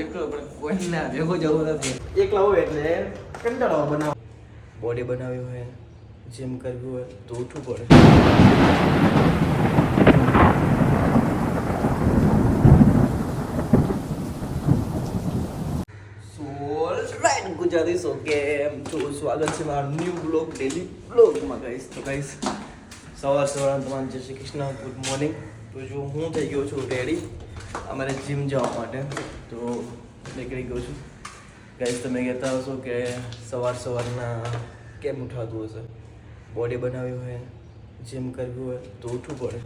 એકલો પણ કોઈના ભેગો જવું નથી. એકલા હોય એટલે કંટાળો બનાવ. બોડી બનાવી હોય, જીમ કરવી હોય તો ઉઠવું પડે. ગુજરાતી સો કેમ છો? સ્વાગત છે મારા ન્યૂ બ્લોગ ડેલી બ્લોગમાં ગાઈસ. તો ગાઈસ સવાર તમારે જય શ્રી કૃષ્ણ, ગુડ મોર્નિંગ. તો જો હું થઈ ગયો છું રેડી અમારે જીમ જવા માટે. તો નીકળી ગયો છું ગાઈસ. તમે કહેતા હશો કે સવારના કેમ ઉઠાતું હશે? બોડી બનાવી હોય, જીમ કરવી હોય તો ઉઠવું પડે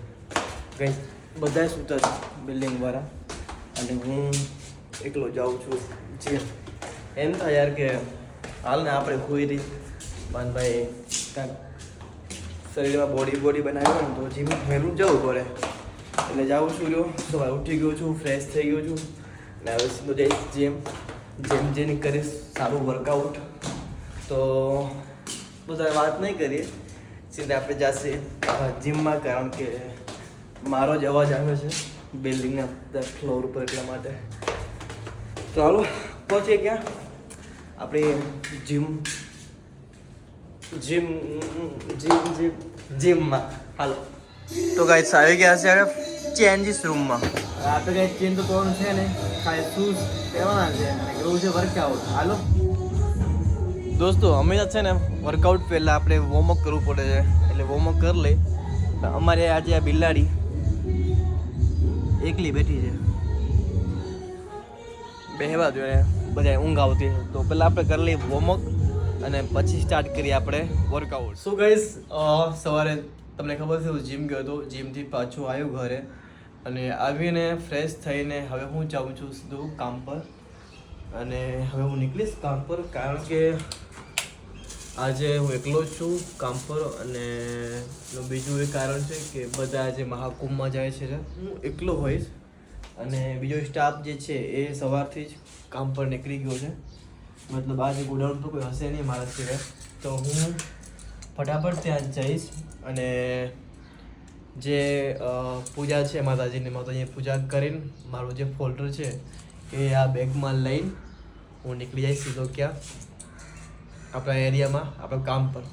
ગાઈસ. બધા સૂતા છે બિલ્ડિંગવાળા અને હું એકલો જાઉં છું જીમ. એમ થાય યાર કે હાલ ને આપણે ખોઈ રહી પણ ભાઈ કાંઈક શરીરમાં બોડી બનાવી હોય ને તો જીમ વહેલું જવું પડે. એટલે જાઉં છું. રહ્યો સવારે ઉઠી ગયો છું, ફ્રેશ થઈ ગયો છું ને હવે સીધો જઈશ જેમ જેની કરીશ સારું વર્કઆઉટ. તો બધા વાત નહીં કરીએ, સીધા આપણે જશે જીમમાં, કારણ કે મારો જ અવાજ આવે છે બિલ્ડિંગના 10 ફ્લોર ઉપર, એટલા માટે. તો હાલો પહોંચીએ ક્યાં આપણે જીમમાં. હાલો તો ગાઈસ આવી ગયા છે ચેન્જીસ રૂમમાં. આપણે કંઈ ચેન્જ તો કરવાનું છે ને, ખાલી શૂઝ પહેરવાના છે અને એવું છે વર્કઆઉટ. હાલો દોસ્તો, હંમેશા છે ને વર્કઆઉટ પહેલાં આપણે વોર્મઅપ કરવું પડે છે. એટલે વોર્મઅપ કરી લઈ. અમારે આજે આ બિલાડી એકલી બેઠી છે, બેહવા જોઈએ, બધા ઊંઘ આવતી. તો પહેલાં આપણે કરી લઈએ વોર્મઅપ અને પછી સ્ટાર્ટ કરીએ આપણે વર્કઆઉટ. સો ગાઈસ સવારે તમને ખબર છે હું જીમ ગયો હતો, જીમથી પાછું આવ્યો ઘરે અને આવીને ફ્રેશ થઈને હવે હું જાઉં છું સીધું કામ પર. અને હવે હું નીકળીશ કામ પર, કારણ કે આજે હું એકલો જ છું કામ પર. અને બીજું એ કારણ છે કે બધા આજે મહાકુંભમાં જાય છે, હું એકલો હોઈશ. અને બીજો સ્ટાફ જે છે એ સવારથી જ કામ પર નીકળી ગયો છે. મતલબ આજે ગોડાઉન તો કોઈ હશે નહીં મારા સિવાય. તો હું ફટાફટ ત્યાં જઈશ અને જે પૂજા છે માતાજીની પૂજા કરીને મારું જે ફોલ્ડર છે એ આ બેગમાં લઈને હું નીકળી જઈશ સીધો ક્યાં આપણા એરિયામાં, આપણા કામ પર.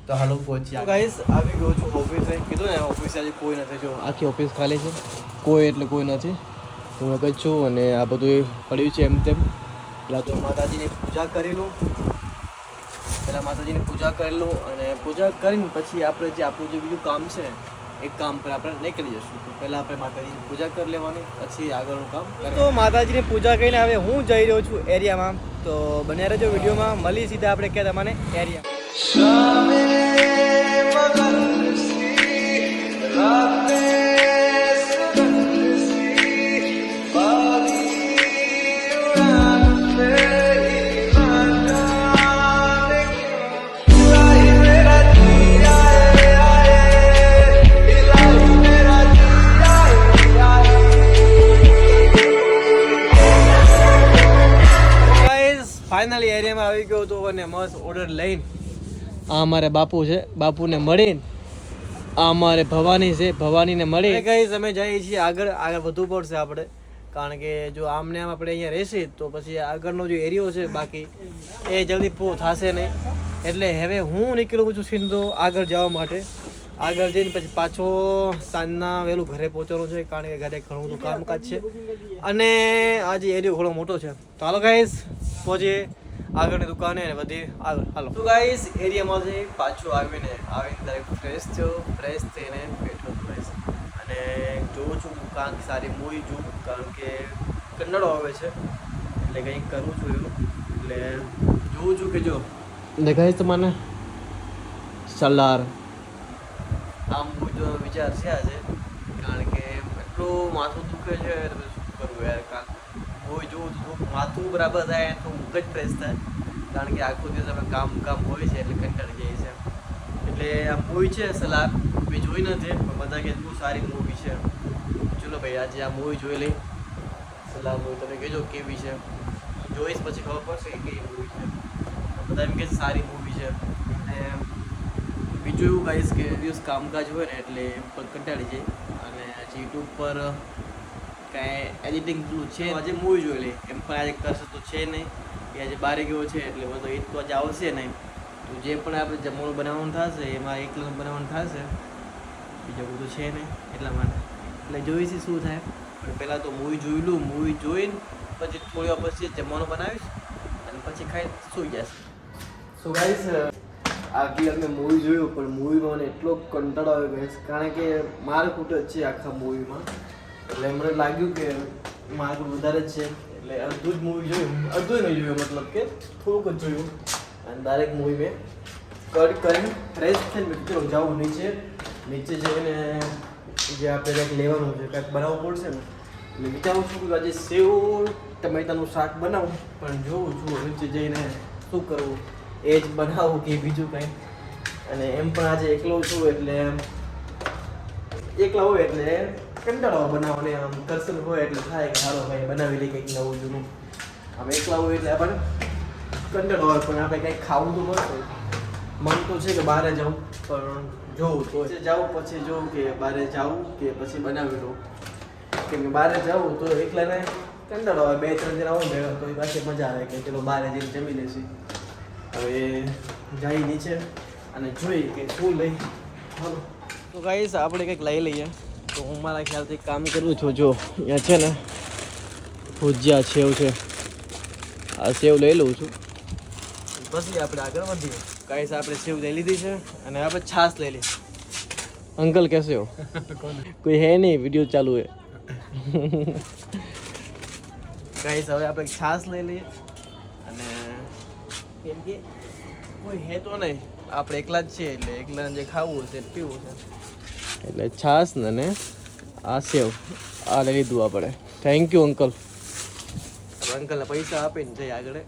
તો હાલો પહોંચ્યા ગાઈસ. આવી ગયો છું ઓફિસે. કીધું ને ઓફિસે આજે કોઈ નથી. જો આખી ઓફિસ ખાલી છે, કોઈ એટલે કોઈ નથી. હું એક જ છું અને આ બધું પડ્યું છે એમ તેમ. પહેલાં તો માતાજીની પૂજા કરી લઉં અને પૂજા કરીને પછી આપણે જે આપણું જે બીજું કામ છે એક કામ પર આપણે નીકળી જશું. તો પહેલાં આપણે માતાજીની પૂજા કરી લેવાની, પછી આગળનું કામ. તો માતાજીની પૂજા કરીને હવે હું જઈ રહ્યો છું એરિયામાં. તો બન્યા રહેજો વિડીયોમાં. મળી સીધા આપણે ક્યાં તમને એરિયા. ફાઇનલી એરિયામાં આવી ગયો હતો અને મસ્ત ઓર્ડર લઈને આ અમારે બાપુ છે, બાપુને મળીને આ અમારે ભવાની છે, ભવાનીને મળી ગઈ. અમે જઈએ છીએ આગળ વધવું પડશે આપણે, કારણ કે જો આમને આમ આપણે અહીંયા રહેશે તો પછી આગળનો જે એરિયો છે બાકી એ જલ્દી પૂરો થશે નહીં. એટલે હવે હું નીકળું છું સીધો આગળ જવા માટે. આગળ જઈને પછી પાછો સાંજના વહેલું ઘરે પહોંચવાનું છે, કારણ કે ઘરે ઘણું બધું કામકાજ છે અને આજે એરિયો ઘણો મોટો છે. તો હાલો ગાઈસ પહોંચીએ આગળની દુકાને અને બધી આગળ. હાલો તો ગાઈસ એરિયામાંથી પાછું આવીને ડાયરેક્ટ ફ્રેશ થઈને બેઠો ગાઈસ. અને જોઉં છું કાંઈક સારી મૂવી જોઉં, કારણ કે કંટાળો આવે છે એટલે કંઈક કરું છું એવું. એટલે જોઉં છું કે જો દેખાય તમને સલાર આ મૂવી જો વિચાર છે આજે, કારણ કે એટલું માથું દુખે છે. શું કરવું યાર, કાંક મૂવી જોવું તો માથું બરાબર થાય તો ઊંઘ જ ફ્રેશ થાય, કારણ કે આખો દિવસ આપણે કામ હોય છે એટલે કંટાળી જાય છે. એટલે આ મૂવી છે સલાર, મેં જોઈ નથી પણ બધા કે બહુ સારી મૂવી છે. ચલો ભાઈ આજે આ મૂવી જોઈ લઈ. સલાર મૂવી તમે કહેજો કેવી છે, જોઈશ પછી ખબર પડશે કે કેવી મૂવી છે. બધા એમ કે સારી મૂવી છે. અને બીજું એવું કહીશ કે દિવસ કામકાજ હોય ને એટલે કંટાળી જાય અને યુટ્યુબ પર કાંઈ એડિટિંગ પેલું છે આજે મૂવી જોઈ લે એમ પણ આજે કરશે તો છે નહીં કે આજે બારે ગયો છે એટલે બધો એ તો આજે આવશે નહીં. તો જે પણ આપણે જમવાનું બનાવવાનું થશે એમાં એકલું બનાવવાનું થશે, બીજું બધું છે નહીં એટલા માટે. એટલે જોઈશું શું થાય, પણ પહેલાં તો મૂવી જોઈ લઉં. મૂવી જોઈને પછી થોડી વાર પછી જમવાનું બનાવીશ અને પછી ખાઈ સૂઈ જશે. સો ગાઈસ આગળ અમે મૂવી જોયું પણ મૂવીમાં મને એટલો કંટાળો આવ્યો ગાઈસ, કારણ કે મારકૂટ જ છે આખા મૂવીમાં. એટલે મને લાગ્યું કે મારકૂટ વધારે જ છે એટલે અડધું જ મૂવી જોયું, અડધું નહીં જોયું મતલબ કે થોડુંક જ જોયું. અને ડાયરેક્ટ મૂવી મેં કટ કરીને ફ્રેશ થઈને મિત્રો જાઉં નીચે જઈને જે આપણે કંઈક લેવાનું છે, કંઈક બનાવવું પડશે ને. એટલે વિચારું છું કે આજે સેવ ટમેટાનું શાક બનાવું, પણ જોઉં છું નીચે જઈને શું કરવું, એ જ બનાવું કે બીજું કંઈ. અને એમ પણ આજે એકલો છું એટલે એકલા હોય એટલે કંટાળો બનાવવાને, આમ કરશન હોય એટલે થાય કે સારો ભાઈ બનાવી લઈ કંઈક નવું જૂનું. આમ એકલા હોય એટલે આપણને કંટાળો હોય, પણ આપણે કંઈક ખાવું તો પડશે. મન તો છે કે બહાર જાઉં, પણ જોઉં તો જાઉં પછી જોઉં કે બહાર જાઉં કે પછી બનાવી લઉં. કેમ કે બહાર જાઉં તો એકલાને કંટાળો હોય, 2-3 જણા હોય ભેગા તો એ પાછી મજા આવે કે ચલો બહાર જઈને જમી લેશું. હવે જાય નીચે અને જોઈ કે શું લઈ. હાલો તો ગાઈસ આપણે કંઈક લઈ લઈએ. તો હું મારા ખ્યાલથી કામ કરું છું. જો અહીંયા છે ને ભુજિયા સેવ છે, આ સેવ લઈ લઉં છું પછી આપણે આગળ વધીએ. ગાઈસ આપણે સેવ લઈ લીધી છે અને આપણે છાશ લઈ લઈએ. અંકલ કેસે હો? કોઈ હે નહીં, વિડીયો ચાલુ હે. ગાઈસ હવે આપણે છાશ લઈ લઈએ અને કેમ કે કોઈ હે તો નહીં, આપણે એકલા જ છીએ એટલે એકલાને જે ખાવું છે પીવું છે એટલે છાશ ને આ સેવ આ લઈ લીધું આપણે. Thank you uncle. અંકલને પૈસા આપીને જઈએ આગળ.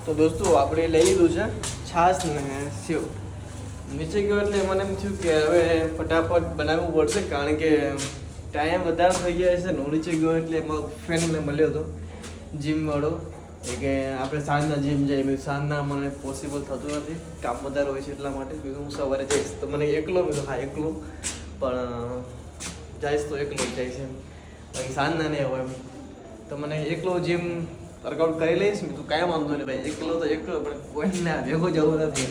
તો દોસ્તો આપણે લઈ લીધું છે છાશ ને સેવ. નીચે ગયો એટલે મને એમ થયું કે હવે ફટાફટ બનાવવું પડશે, કારણ કે ટાઈમ વધારે થઈ ગયા છે. હું નીચે ગયો એટલે મારો ફ્રેન્ડને મળ્યો હતો જીમવાળો, એ કે આપણે સાંજના જીમ જઈએ. મેં સાંજના મને પોસિબલ થતું નથી, કામ વધારે હોય છે એટલા માટે. હું સવારે જઈશ તો મને એકલો, મેં હા એકલો પણ જઈશ તો એકલો જ જાય છે, બાકી સાંજના નહીં હોય એમ. તો મને એકલો જીમ વર્કઆઉટ કરી લઈશ. મેં તું કાંઈ વાંધો નહીં ભાઈ, એકલો તો એકલો, પણ કોઈને ભેગો જવું નથી.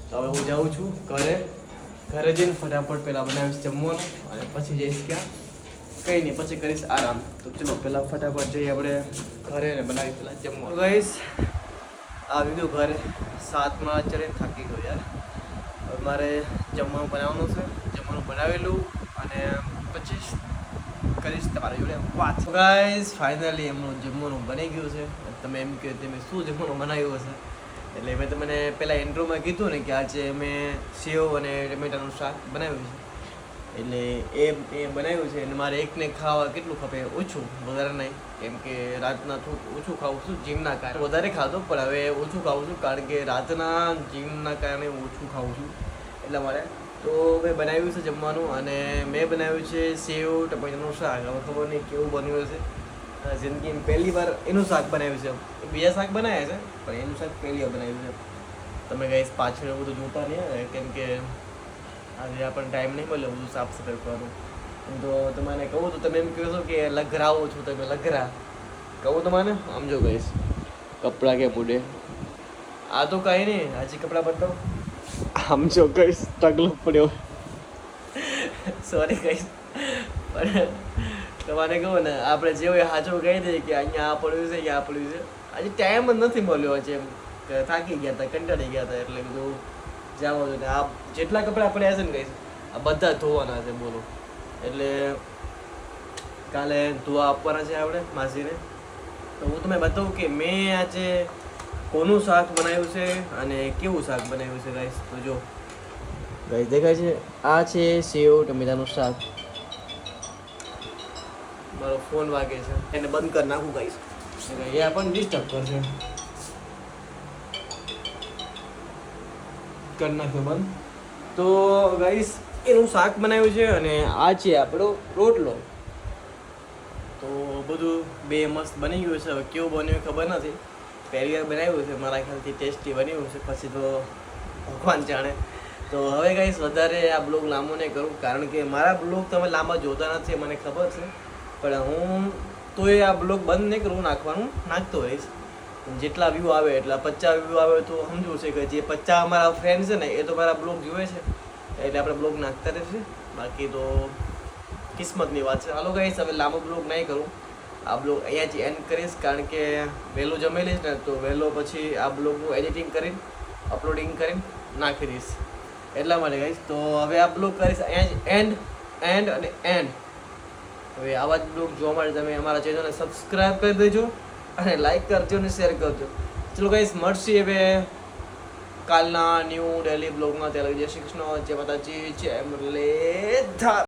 તો હવે હું જાઉં છું ઘરે જઈને ફટાફટ પહેલાં બનાવીશ જમવાનું અને પછી જઈશ ક્યાં કંઈ નહીં, પછી કરીશ આરામ. તો ચલો પહેલાં ફટાફટ જઈએ આપણે ઘરે ને બનાવી પહેલાં જમવાનું. ગઈશ આવી ગયું ઘરે, 7માં ચડીને થાકી ગયો યાર. હવે મારે જમવાનું બનાવવાનું છે, જમવાનું બનાવેલું અને પછી કરીશ તમારી જોડે વાત. ગાઈસ ફાઇનલી એમનું જમવાનું બની ગયું છે. તમે એમ કહો તમે શું જમવાનું બનાવ્યું હશે, એટલે મેં તમને પહેલાં ઇન્ટ્રોમાં કીધું ને કે આજે મેં સેવ અને ટમેટાનું શાક બનાવ્યું છે. એટલે એ બનાવ્યું છે અને મારે એકને ખાવા કેટલું ખપે, ઓછું, વધારે નહીં. કેમ કે રાતના થોડું ઓછું ખાવું છું જીમના કારણે. વધારે ખાતો પણ હવે ઓછું ખાવું છું, કારણ કે રાતના જીમના કારણે ઓછું ખાવું છું એટલા માટે. તો મેં બનાવ્યું છે જમવાનું અને મેં બનાવ્યું છે સેવ ટમેટાનું શાક. હવે ખબર નહીં કેવું બન્યું હશે, જિંદગીમાં પહેલી વાર એનું શાક બનાવ્યું છે. બીજા શાક બનાવ્યા છે પણ એનું શાક પહેલી વાર બનાવ્યું છે. તમે ગાઈસ પાછળ બધું જોતા નહીં, કેમ કે આજે આપણને ટાઈમ નહીં મળ્યો બધું સાફ સફાઈ કરવાનું. તો તમને કહું તો તમે એમ કહો છો કે લઘરાવો છો તમે, લઘરા કહું તમારે. આમ જો ગાઈસ કપડાં કે બુડે, આ તો કાંઈ નહીં, હજી કપડાં બદલો. આમ જો ગાઈસ ટગલો પડ્યો, સોરી ગાઈસ. પણ તમારે કહું ને આપણે જે હોય હાજો કહી દઈએ કે અહીંયા આ પડ્યું છે, અહીંયા આ પડ્યું છે. આજે ટાઈમ જ નથી મળ્યો છે, એમ કે થાકી ગયા હતા, કંટાળી ગયા હતા, એટલે બધું જવા દો ને. આ જેટલા કપડાં પડ્યા છે ને કહીશ આ બધા ધોવાના છે બોલો. એટલે કાલે ધોવા આપવાના છે આપણે માસીને. તો હું તમને બતાવું કે મેં આજે કોનું શાક બનાવ્યું છે અને કેવું શાક બનાવ્યું છે ગાઈસ. તો જો ગાઈસ દેખાય છે, આ છે સેવ ટમેટાનું શાક. મારો ફોન વાગે છે, એને બંધ કરી નાખું ગાઈસ, એ આપણને ડિસ્ટર્બ કરશે. કરી નાખ્યો બંધ. તો ગાઈસ એનું શાક બનાવ્યું છે અને આ છે આપણો રોટલો. તો બધું બે મસ્ત બની ગયું છે. હવે કેવું બન્યું ખબર નથી, પહેલી વાર બનાવ્યું છે, મારા ખ્યાલથી ટેસ્ટી બન્યું છે, પછી તો ભગવાન જાણે. તો હવે ગાઈસ વધારે આ બ્લોગ લાંબો નહીં કરું, કારણ કે મારા બ્લોગ તમે લાંબા જોતા નથી મને ખબર છે, પણ હું તોય આ બ્લોગ બંધ નહીં કરું, નાખવાનું નાખતો રહીશ. જેટલા વ્યૂ આવે એટલા 50 વ્યૂ આવે તો સમજવું છે કે જે 50 અમારા ફ્રેન્ડ છે ને એ તો મારા બ્લોગ જોવે છે, એટલે આપણે બ્લોગ નાખતા રહેશે. બાકી તો કિસ્મતની વાત છે. હાલો ગાઈસ, હવે લાંબો બ્લોગ નહીં કરું, આ બ્લોગ અહીંયાથી એન્ડ કરીશ, કારણ કે વહેલું જમી લઈશ ને તો વહેલો પછી આ બ્લોગનું એડિટિંગ કરીને અપલોડિંગ કરીને નાખી દઈશ, એટલા માટે ગાઈસ. તો હવે આ બ્લોગ કરીશ અહીંયા એન્ડ અને એન્ડ. હવે આવા જ બ્લોગ જોવા માટે તમે અમારા ચેનલને સબસ્ક્રાઈબ કરી દેજો અને લાઈક કરજો અને શેર કરજો. ચલો ગાઈસ, મળશે હવે કાલના ન્યૂ ડેલી બ્લોગમાં. ત્યારે જય શ્રી કૃષ્ણ, જય માતાજી, જય મુરલીધર.